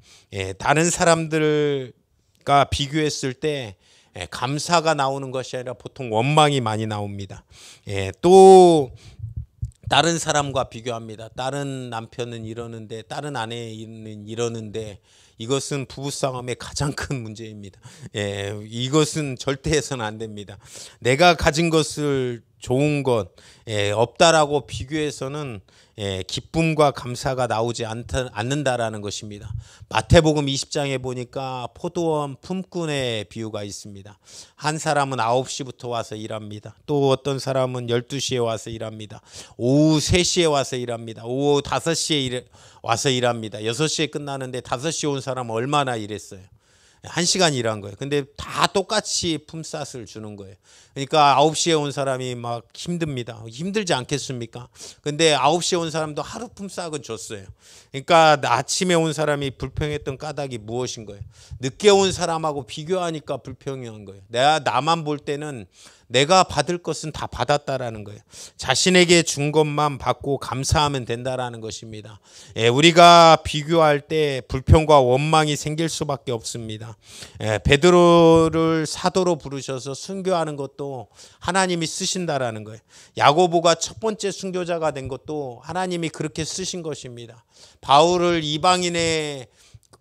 [SPEAKER 2] 다른 사람들과 비교했을 때 감사가 나오는 것이 아니라 보통 원망이 많이 나옵니다. 또 다른 사람과 비교합니다. 다른 남편은 이러는데 다른 아내는 이러는데 이것은 부부싸움의 가장 큰 문제입니다. 이것은 절대 해서는 안 됩니다. 내가 가진 것을 좋은 것 없다라고 비교해서는 기쁨과 감사가 나오지 않는다라는 것입니다. 마태복음 20장에 보니까 포도원 품꾼의 비유가 있습니다. 한 사람은 9시부터 와서 일합니다. 또 어떤 사람은 12시에 와서 일합니다. 오후 3시에 와서 일합니다. 오후 5시에 와서 일합니다. 6시에 끝나는데 5시에 온 사람은 얼마나 일했어요? 1시간 일한 거예요. 근데 다 똑같이 품삯을 주는 거예요. 그러니까 9시에 온 사람이 막 힘듭니다. 힘들지 않겠습니까? 근데 9시에 온 사람도 하루 품삯은 줬어요. 그러니까 아침에 온 사람이 불평했던 까닭이 무엇인 거예요? 늦게 온 사람하고 비교하니까 불평한 거예요. 나만 볼 때는 내가 받을 것은 다 받았다라는 거예요. 자신에게 준 것만 받고 감사하면 된다라는 것입니다. 우리가 비교할 때 불평과 원망이 생길 수밖에 없습니다. 베드로를 사도로 부르셔서 순교하는 것도 하나님이 쓰신다라는 거예요. 야고보가 첫 번째 순교자가 된 것도 하나님이 그렇게 쓰신 것입니다. 바울을 이방인의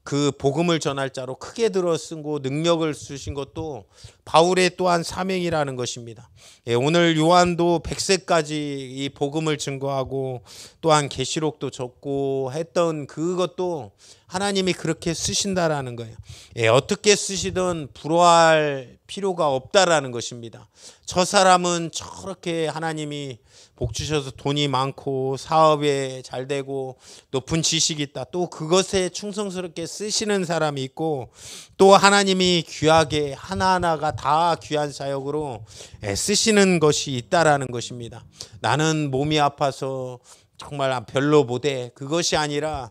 [SPEAKER 2] 그 복음을 전할 자로 크게 들어 쓰고 능력을 주신 것도 바울의 또한 사명이라는 것입니다. 오늘 요한도 100세까지 이 복음을 증거하고 또한 계시록도 적고 했던 그것도 하나님이 그렇게 쓰신다라는 거예요. 어떻게 쓰시든 부러워할 필요가 없다라는 것입니다. 저 사람은 저렇게 하나님이 복 주셔서 돈이 많고 사업에 잘 되고 높은 지식이 있다. 또 그것에 충성스럽게 쓰시는 사람이 있고 또 하나님이 귀하게 하나하나가 다 귀한 사역으로 쓰시는 것이 있다라는 것입니다. 나는 몸이 아파서 정말 별로 못해. 그것이 아니라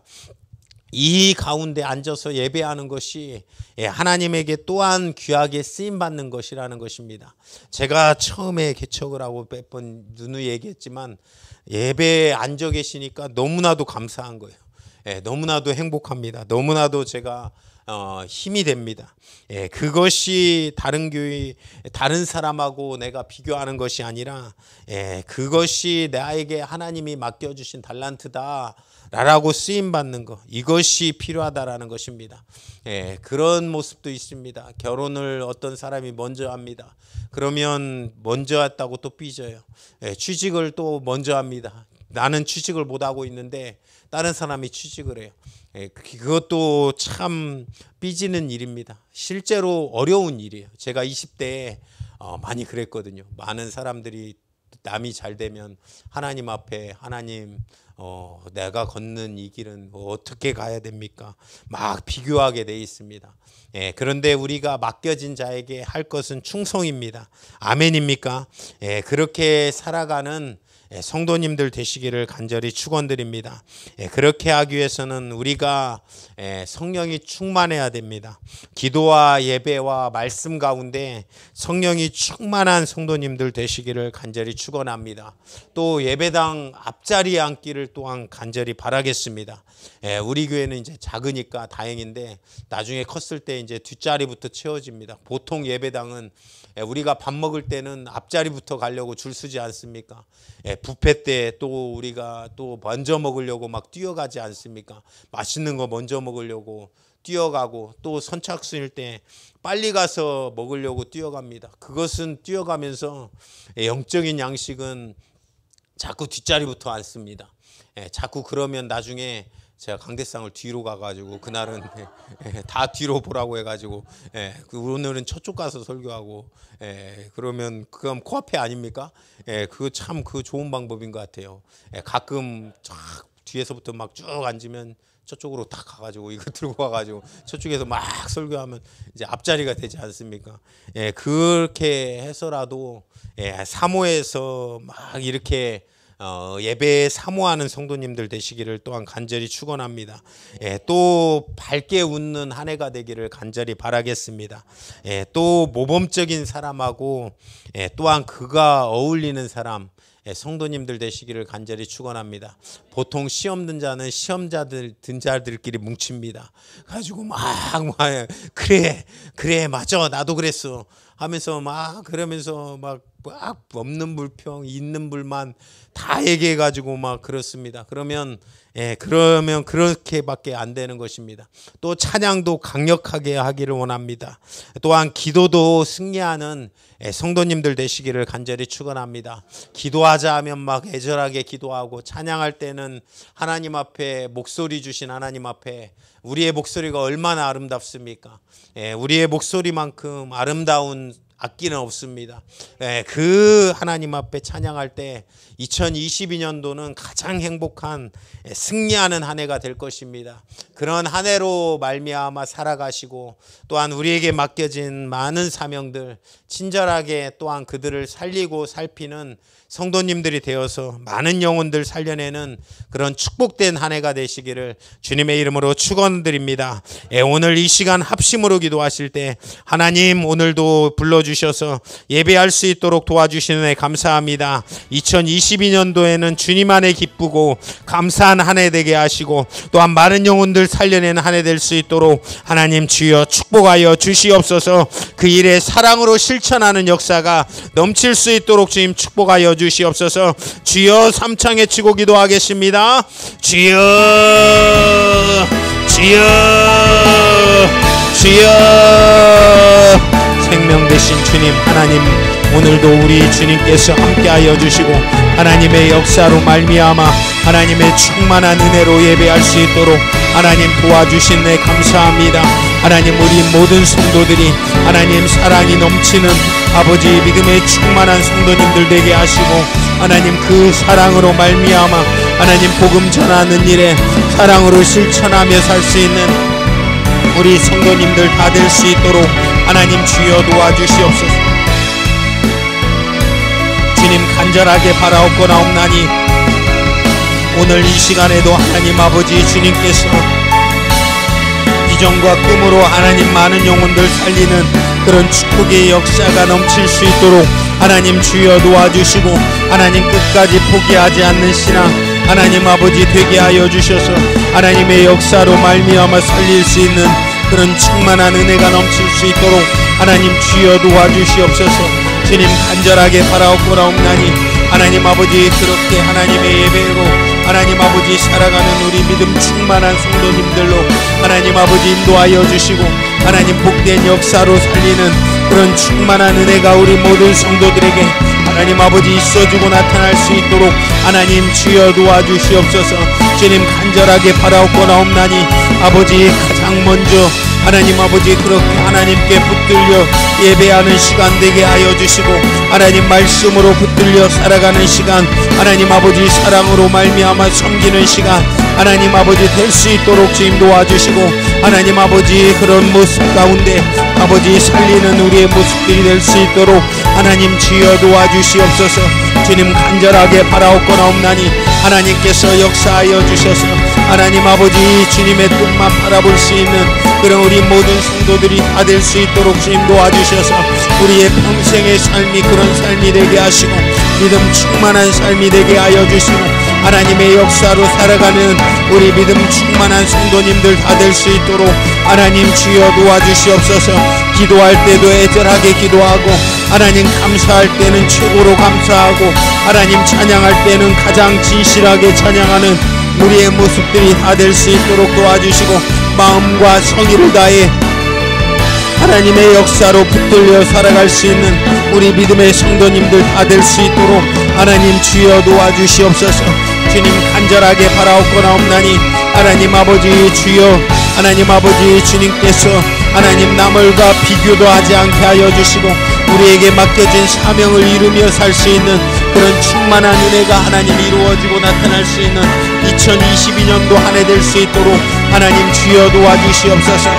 [SPEAKER 2] 이 가운데 앉아서 예배하는 것이 하나님에게 또한 귀하게 쓰임받는 것이라는 것입니다. 제가 처음에 개척을 하고 몇 번 누누이 얘기했지만 예배에 앉아 계시니까 너무나도 감사한 거예요. 너무나도 행복합니다. 너무나도 제가 힘이 됩니다. 그것이 다른 교회, 다른 사람하고 내가 비교하는 것이 아니라 그것이 나에게 하나님이 맡겨주신 달란트다 라고 쓰임받는 것, 이것이 필요하다라는 것입니다. 그런 모습도 있습니다. 결혼을 어떤 사람이 먼저 합니다. 그러면 먼저 했다고 또 삐져요. 취직을 또 먼저 합니다. 나는 취직을 못하고 있는데 다른 사람이 취직을 해요. 그것도 참 삐지는 일입니다. 실제로 어려운 일이에요. 제가 20대에 많이 그랬거든요. 많은 사람들이 남이 잘 되면 하나님 앞에 하나님 내가 걷는 이 길은 어떻게 가야 됩니까? 막 비교하게 돼 있습니다. 그런데 우리가 맡겨진 자에게 할 것은 충성입니다. 아멘입니까? 그렇게 살아가는 성도님들 되시기를 간절히 축원드립니다. 그렇게 하기 위해서는 우리가 성령이 충만해야 됩니다. 기도와 예배와 말씀 가운데 성령이 충만한 성도님들 되시기를 간절히 축원합니다. 또 예배당 앞자리에 앉기를 또한 간절히 바라겠습니다. 우리 교회는 이제 작으니까 다행인데 나중에 컸을 때 이제 뒷자리부터 채워집니다. 보통 예배당은 우리가 밥 먹을 때는 앞자리부터 가려고 줄 서지 않습니까? 뷔페 때 또 우리가 또 먼저 먹으려고 막 뛰어가지 않습니까? 맛있는 거 먼저 먹으려고 뛰어가고 또 선착순일 때 빨리 가서 먹으려고 뛰어갑니다. 그것은 뛰어가면서 영적인 양식은 자꾸 뒷자리부터 앉습니다. 자꾸 그러면 나중에 제가 강대상을 뒤로 가가지고 그날은 다 뒤로 보라고 해가지고 오늘은 저쪽 가서 설교하고 그러면 그건 코앞에 아닙니까? 그거 참 그 좋은 방법인 것 같아요. 가끔 쫙 뒤에서부터 막 쭉 앉으면 저쪽으로 딱 가가지고 이거 들고 가가지고 저쪽에서 막 설교하면 이제 앞자리가 되지 않습니까? 그렇게 해서라도 사모해서 막 이렇게 예배에 사모하는 성도님들 되시기를 또한 간절히 축원합니다. 또 밝게 웃는 한 해가 되기를 간절히 바라겠습니다. 또 모범적인 사람하고 또한 그가 어울리는 사람 성도님들 되시기를 간절히 축원합니다. 보통 시험 든 자는 시험자들 든 자들끼리 뭉칩니다. 가지고 막 그래 맞아 나도 그랬어 하면서 막 그러면서 막 없는 불평 있는 불만 다 얘기해 가지고 막 그렇습니다. 그러면 그렇게밖에 안 되는 것입니다. 또 찬양도 강력하게 하기를 원합니다. 또한 기도도 승리하는 성도님들 되시기를 간절히 축원합니다. 기도하자 하면 막 애절하게 기도하고 찬양할 때는 하나님 앞에 목소리 주신 하나님 앞에 우리의 목소리가 얼마나 아름답습니까? 우리의 목소리만큼 아름다운 악기는 없습니다. 그 하나님 앞에 찬양할 때 2022년도는 가장 행복한 승리하는 한 해가 될 것입니다. 그런 한 해로 말미암아 살아가시고 또한 우리에게 맡겨진 많은 사명들 친절하게 또한 그들을 살리고 살피는 성도님들이 되어서 많은 영혼들 살려내는 그런 축복된 한 해가 되시기를 주님의 이름으로 축원드립니다. 오늘 이 시간 합심으로 기도하실 때 하나님 오늘도 불러주신 주셔서 예배할 수 있도록 도와주시는 애 감사합니다. 2022년도에는 주님 안에 기쁘고 감사한 한 해 되게 하시고 또한 많은 영혼들 살려내는 한 해 될 수 있도록 하나님 주여 축복하여 주시옵소서. 그 일에 사랑으로 실천하는 역사가 넘칠 수 있도록 주님 축복하여 주시옵소서. 주여 삼창에 치고 기도하겠습니다. 주여 주여 주여. 생명 되신 주님 하나님, 오늘도 우리 주님께서 함께하여 주시고 하나님의 역사로 말미암아 하나님의 충만한 은혜로 예배할 수 있도록 하나님 도와주신 데 감사합니다. 하나님, 우리 모든 성도들이 하나님 사랑이 넘치는 아버지 믿음의 충만한 성도님들 되게 하시고 하나님 그 사랑으로 말미암아 하나님 복음 전하는 일에 사랑으로 실천하며 살 수 있는 우리 성도님들 다 될 수 있도록 하나님 주여 도와주시옵소서. 주님 간절하게 바라옵고나옵나니 오늘 이 시간에도 하나님 아버지 주님께서 비전과 꿈으로 하나님 많은 영혼들 살리는 그런 축복의 역사가 넘칠 수 있도록 하나님 주여 도와주시고 하나님 끝까지 포기하지 않는 신앙 하나님 아버지 되게 하여 주셔서 하나님의 역사로 말미암아 살릴 수 있는 그런 충만한 은혜가 넘칠 수 있도록 하나님 주여 도와주시옵소서. 주님 간절하게 바라옵고나옵나니 하나님 아버지 그렇게 하나님의 예배로 하나님 아버지 살아가는 우리 믿음 충만한 성도님들로 하나님 아버지 인도하여 주시고 하나님 복된 역사로 살리는 그런 충만한 은혜가 우리 모든 성도들에게 하나님 아버지 있어주고 나타날 수 있도록 하나님 주여 도와주시옵소서. 주님 간절하게 바라옵고나옵나니 아버지 가장 먼저 하나님 아버지 그렇게 하나님께 붙들려 예배하는 시간 되게 하여 주시고 하나님 말씀으로 붙들려 살아가는 시간 하나님 아버지 사랑으로 말미암아 섬기는 시간 하나님 아버지 될 수 있도록 주님 도와주시고 하나님 아버지 그런 모습 가운데 아버지 살리는 우리의 모습들이 될 수 있도록 하나님 주여 도와주시옵소서. 주님 간절하게 바라옵고나옵나니 하나님께서 역사하여 주셔서 하나님 아버지 주님의 뜻만 바라볼 수 있는 그런 우리 모든 성도들이 다 될 수 있도록 주님 도와주셔서 우리의 평생의 삶이 그런 삶이 되게 하시고 믿음 충만한 삶이 되게 하여 주시고 하나님의 역사로 살아가는 우리 믿음 충만한 성도님들 다 될 수 있도록 하나님 주여 도와주시옵소서. 기도할 때도 애절하게 기도하고 하나님 감사할 때는 최고로 감사하고 하나님 찬양할 때는 가장 진실하게 찬양하는 우리의 모습들이 다 될 수 있도록 도와주시고 마음과 성의를 다해 하나님의 역사로 붙들려 살아갈 수 있는 우리 믿음의 성도님들 다 될 수 있도록 하나님 주여 도와주시옵소서. 주님 간절하게 바라옵고나옵나니 하나님 아버지 주여 하나님 아버지 주님께서 하나님 남을과 비교도 하지 않게 하여 주시고 우리에게 맡겨진 사명을 이루며 살 수 있는 그런 충만한 은혜가 하나님 이루어지고 나타날 수 있는 2022년도 한 해 될 수 있도록 하나님 주여 도와주시옵소서.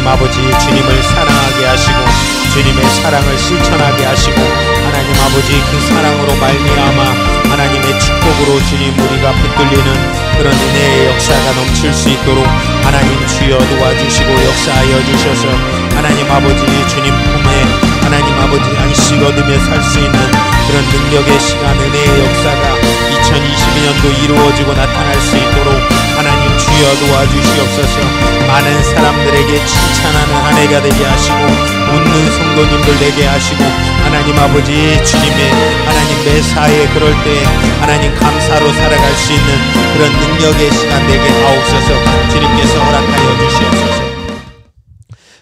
[SPEAKER 2] 아버지 주님을 사랑하게 하시고 주님의 사랑을 실천하게 하시고 하나님 아버지 그 사랑으로 말미암아 하나님 하나님의 축복으로 주님 우리가 붙들리는 그런 은혜의 역사가 넘칠 수 있도록 하나님 주여 도와주시고 역사하여 주셔서 하나님 아버지 주님 품에 하나님 아버지 안식 얻으며 살 수 있는 그런 능력의 시간 은혜의 역사가 2022년도 이루어지고 나타날 수 있도록 하나님 주여 도와주시옵소서. 많은 사람들에게 칭찬하는 한 해가 되게 하시고 웃는 성도님들 되게 하시고 하나님 아버지 주님의 하나님 매사에 그럴 때 하나님 감사로 살아갈 수 있는 그런 능력의 시간 되게 하옵소서. 주님께서 허락하여 주시옵소서.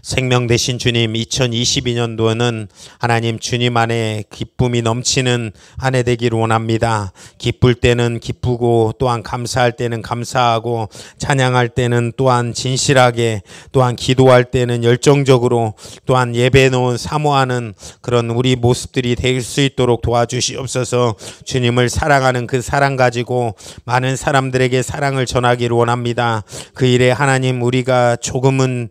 [SPEAKER 2] 생명 되신 주님, 2022년도는 하나님 주님 안에 기쁨이 넘치는 한 해 되기를 원합니다. 기쁠 때는 기쁘고 또한 감사할 때는 감사하고 찬양할 때는 또한 진실하게 또한 기도할 때는 열정적으로 또한 예배 놓은 사모하는 그런 우리 모습들이 될 수 있도록 도와주시옵소서. 주님을 사랑하는 그 사랑 가지고 많은 사람들에게 사랑을 전하기를 원합니다. 그 일에 하나님 우리가 조금은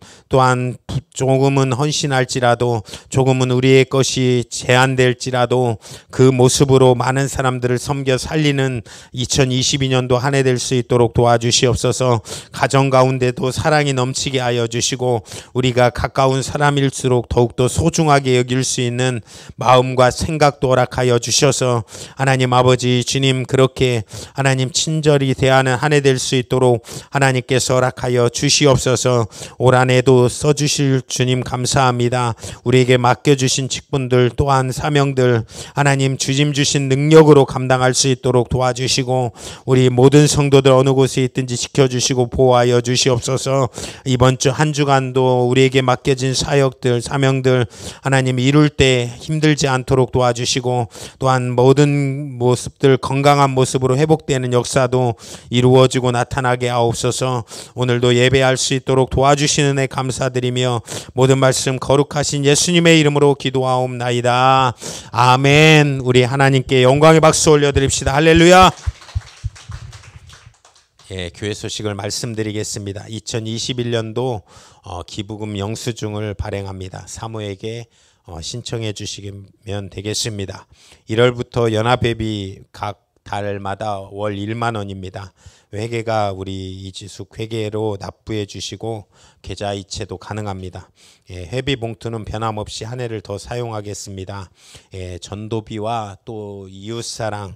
[SPEAKER 2] 헌신할지라도 조금은 우리의 것이 제한될지라도 그 모습으로 많은 사람들을 섬겨 살리는 2022년도 한 해 될 수 있도록 도와주시옵소서. 가정 가운데도 사랑이 넘치게 하여 주시고 우리가 가까운 사람일수록 더욱더 소중하게 여길 수 있는 마음과 생각도 허락하여 주셔서 하나님 아버지 주님 그렇게 하나님 친절히 대하는 한 해 될 수 있도록 하나님께서 허락하여 주시옵소서. 올 한 해도 써주실 주님 감사합니다. 우리에게 맡겨주신 직분들 또한 사명들 하나님 주님 주신 능력으로 감당할 수 있도록 도와주시고 우리 모든 성도들 어느 곳에 있든지 지켜주시고 보호하여 주시옵소서. 이번 주 한 주간도 우리에게 맡겨진 사역들 사명들 하나님 이룰 때 힘들지 않도록 도와주시고 또한 모든 모습들 건강한 모습으로 회복되는 역사도 이루어지고 나타나게 하옵소서. 오늘도 예배할 수 있도록 도와주시는 애 감사드리며 모든 말씀 거룩하신 예수님의 이름으로 기도하옵나이다. 아멘. 우리 하나님께 영광의 박수 올려드립시다. 할렐루야. 교회 소식을 말씀드리겠습니다. 2021년도 기부금 영수증을 발행합니다. 사모에게 신청해 주시면 되겠습니다. 1월부터 연합회비 각 달마다 월 1만 원입니다. 회계가 우리 이지숙 회계로 납부해 주시고 계좌 이체도 가능합니다. 회비 봉투는 변함없이 한 해를 더 사용하겠습니다. 전도비와 또 이웃사랑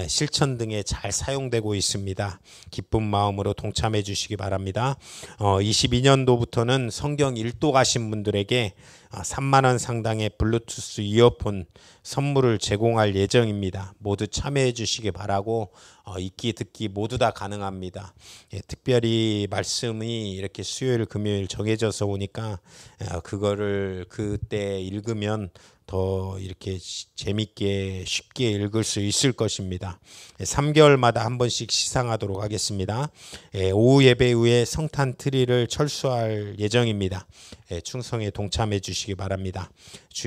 [SPEAKER 2] 실천 등에 잘 사용되고 있습니다. 기쁜 마음으로 동참해 주시기 바랍니다. 22년도부터는 성경 1도 가신 분들에게 3만 원 상당의 블루투스 이어폰 선물을 제공할 예정입니다. 모두 참여해 주시기 바라고 읽기 듣기 모두 다 가능합니다. 특별히 말씀이 이렇게 수요일 금요일 정해져서 오니까 그거를 그때 읽으면 더 이렇게 재밌게 쉽게 읽을 수 있을 것입니다. 3개월마다 한 번씩 시상하도록 하겠습니다. 오후 예배 후에 성탄 트리를 철수할 예정입니다. 충성에 동참해 주시기 바랍니다.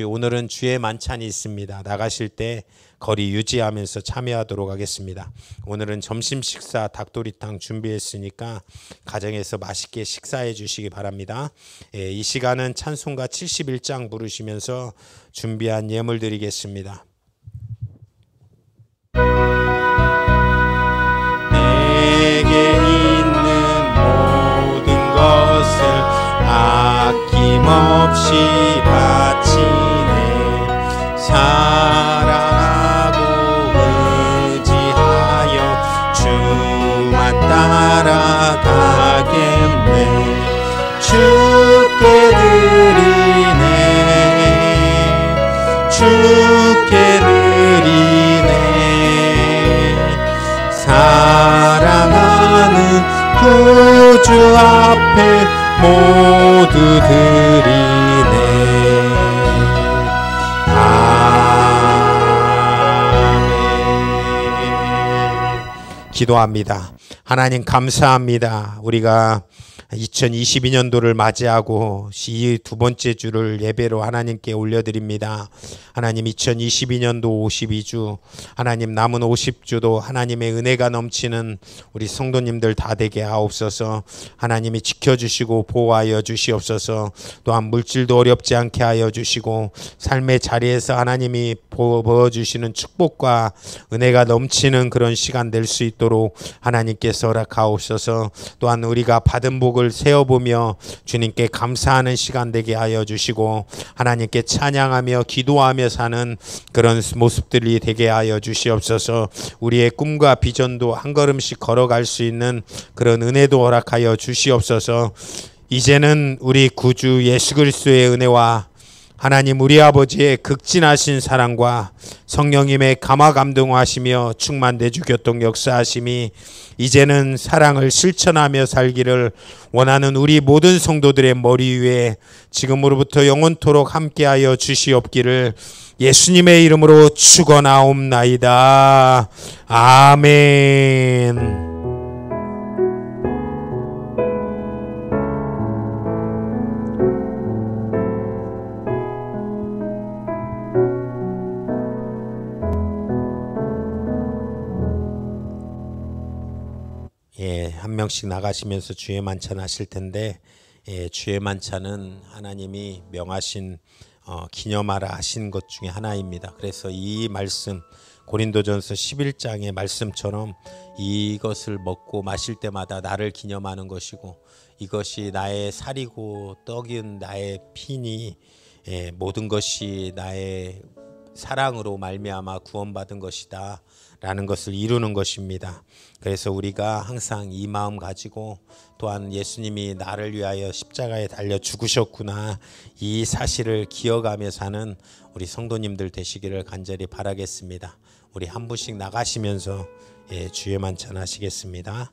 [SPEAKER 2] 오늘은 주의 만찬이 있습니다. 나가실 때 거리 유지하면서 참여하도록 하겠습니다. 오늘은 점심 식사 닭도리탕 준비했으니까 가정에서 맛있게 식사해 주시기 바랍니다. 이 시간은 찬송가 71장 부르시면서 준비한 예물 드리겠습니다. 내게 있는 모든 것을 아낌없이 바치네. 사랑하고 의지하여 주만 따라가겠네. 주께 드리네. 주께 드리네. 사랑하는 구주 앞에 모두 드리네. 아멘. 기도합니다. 하나님 감사합니다. 우리가 2022년도를 맞이하고 이 두 번째 주를 예배로 하나님께 올려드립니다. 하나님 2022년도 52주 하나님 남은 50주도 하나님의 은혜가 넘치는 우리 성도님들 다 되게 하옵소서. 하나님이 지켜주시고 보호하여 주시옵소서. 또한 물질도 어렵지 않게 하여 주시고 삶의 자리에서 하나님이 보여주시는 축복과 은혜가 넘치는 그런 시간 될 수 있도록 하나님께서 허락하옵소서. 또한 우리가 받은 복을 세어보며 주님께 감사하는 시간 되게 하여 주시고 하나님께 찬양하며 기도하며 사는 그런 모습들이 되게 하여 주시옵소서. 우리의 꿈과 비전도 한 걸음씩 걸어갈 수 있는 그런 은혜도 허락하여 주시옵소서. 이제는 우리 구주 예수 그리스도의 은혜와 하나님 우리 아버지의 극진하신 사랑과 성령님의 감화감동하시며 충만대주 교통 역사하심이 이제는 사랑을 실천하며 살기를 원하는 우리 모든 성도들의 머리 위에 지금으로부터 영원토록 함께하여 주시옵기를 예수님의 이름으로 축원하옵나이다. 아멘. 한 명씩 나가시면서 주의 만찬 하실 텐데 주의 만찬은 하나님이 명하신 기념하라 하신 것 중에 하나입니다. 그래서 이 말씀 고린도전서 11장의 말씀처럼 이것을 먹고 마실 때마다 나를 기념하는 것이고 이것이 나의 살이고 떡인 나의 피니 모든 것이 나의 사랑으로 말미암아 구원받은 것이다 라는 것을 이루는 것입니다. 그래서 우리가 항상 이 마음 가지고 또한 예수님이 나를 위하여 십자가에 달려 죽으셨구나 이 사실을 기억하며 사는 우리 성도님들 되시기를 간절히 바라겠습니다. 우리 한 분씩 나가시면서 주의 만찬 하시겠습니다.